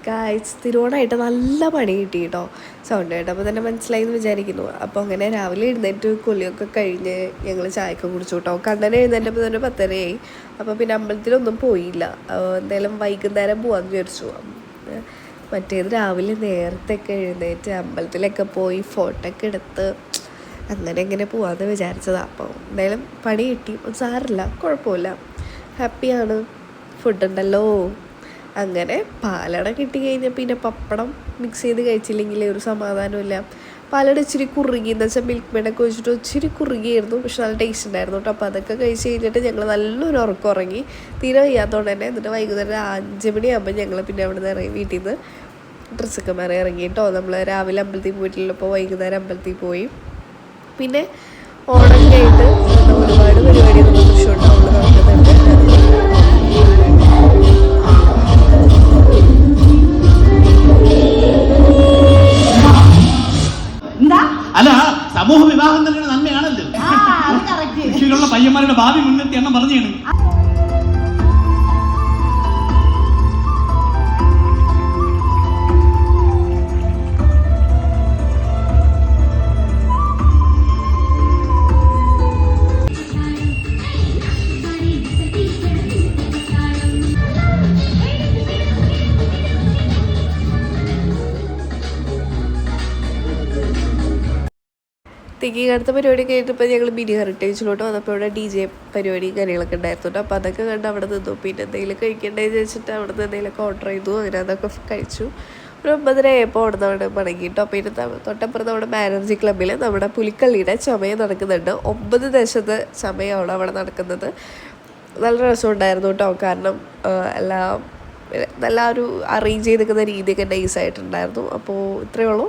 Guys തിരുവോണമായിട്ട് നല്ല പണി കിട്ടി കേട്ടോ. സൗണ്ട് കേട്ടപ്പോൾ തന്നെ മനസ്സിലായി എന്ന് വിചാരിക്കുന്നു. അപ്പോൾ അങ്ങനെ രാവിലെ എഴുന്നേറ്റ് കുളിയൊക്കെ കഴിഞ്ഞ് ഞങ്ങൾ ചായയൊക്കെ കുടിച്ചു കേട്ടോ. കണ്ണൻ എഴുന്നേറ്റപ്പോൾ തന്നെ 10:30 അപ്പോൾ പിന്നെ അമ്പലത്തിലൊന്നും പോയില്ല. എന്തായാലും വൈകുന്നേരം പോകാമെന്ന് വിചാരിച്ചു. മറ്റേത് രാവിലെ നേരത്തെയൊക്കെ എഴുന്നേറ്റ് അമ്പലത്തിലൊക്കെ പോയി ഫോട്ടോ ഒക്കെ എടുത്ത് അങ്ങനെ പോകാമെന്ന് വിചാരിച്ചതാണ്. അപ്പോൾ എന്തായാലും പണി കിട്ടി, സാറില്ല, കുഴപ്പമില്ല, ഹാപ്പിയാണ്, ഫുഡുണ്ടല്ലോ. അങ്ങനെ പാലട കിട്ടിക്കഴിഞ്ഞാൽ പിന്നെ പപ്പടം മിക്സ് ചെയ്ത് കഴിച്ചില്ലെങ്കിൽ ഒരു സമാധാനമില്ല. പാലട ഇച്ചിരി കുറുകി, എന്ന് വെച്ചാൽ മിൽക്ക് മെയ്ഡൊക്കെ വെച്ചിട്ട് ഇച്ചിരി കുറുകിയായിരുന്നു, പക്ഷെ നല്ല ടേസ്റ്റ് ഉണ്ടായിരുന്നു കേട്ടോ. അപ്പോൾ അതൊക്കെ കഴിച്ച് കഴിഞ്ഞിട്ട് ഞങ്ങൾ നല്ലൊരു ഉറക്കം ഉറങ്ങി, തീരെ വയ്യാത്തതുകൊണ്ട് തന്നെ. എന്നിട്ട് വൈകുന്നേരം 5 മണിയാകുമ്പോൾ ഞങ്ങൾ പിന്നെ അവിടെ നിന്ന് ഇറങ്ങി, വീട്ടിൽ നിന്ന് ഡ്രസ്സൊക്കെ മാറി ഇറങ്ങി കേട്ടോ. നമ്മൾ രാവിലെ അമ്പലത്തിൽ പോയിട്ടുള്ളപ്പോൾ വൈകുന്നേരം അമ്പലത്തിൽ പോയി. പിന്നെ ഓണം കഴിഞ്ഞിട്ട് ഒരുപാട് പരിപാടി നമ്മൾ തൃശ്ശൂർ ടൗണിൽ നടക്കുന്നുണ്ട്. അല്ല, സമൂഹ വിവാഹം തന്നെ നന്മയാണല്ലോ. കൃഷിയിലുള്ള പയ്യന്മാരുടെ ഭാവി മുൻനിർത്തി എണ്ണം പറഞ്ഞാണ്. അടുത്ത പരിപാടി കഴിഞ്ഞപ്പോൾ ഞങ്ങൾ മിനി ഹെറിറ്റേജിലോട്ട് വന്നപ്പോൾ ഇവിടെ DJ പരിപാടിയും കാര്യങ്ങളൊക്കെ ഉണ്ടായിരുന്നു കേട്ടോ. അപ്പോൾ അതൊക്കെ കണ്ട് അവിടെ നിന്നു. പിന്നെ എന്തെങ്കിലും കഴിക്കേണ്ടതെന്ന് വെച്ചിട്ട് അവിടെ നിന്ന് എന്തെങ്കിലുമൊക്കെ ഓർഡർ ചെയ്തു. അങ്ങനെ അതൊക്കെ കഴിച്ചു. ഒരു 9:30 ആയപ്പോൾ അവിടെ നിന്ന് അവിടെ മടങ്ങി കേട്ടോ. പിന്നെ തൊട്ടപ്പുറത്ത് നമ്മുടെ ബാനർജി ക്ലബ്ബിൽ നമ്മുടെ പുലിക്കളിയുടെ ചമയം നടക്കുന്നുണ്ട്. 9 ദശത്തെ ചമയമാണ് അവിടെ നടക്കുന്നത്. നല്ല രസമുണ്ടായിരുന്നു കേട്ടോ. കാരണം എല്ലാം നല്ല ഒരു അറേഞ്ച് ചെയ്തിരിക്കുന്ന രീതിയൊക്കെ നൈസായിട്ടുണ്ടായിരുന്നു. അപ്പോൾ ഇത്രയേ ഉള്ളൂ.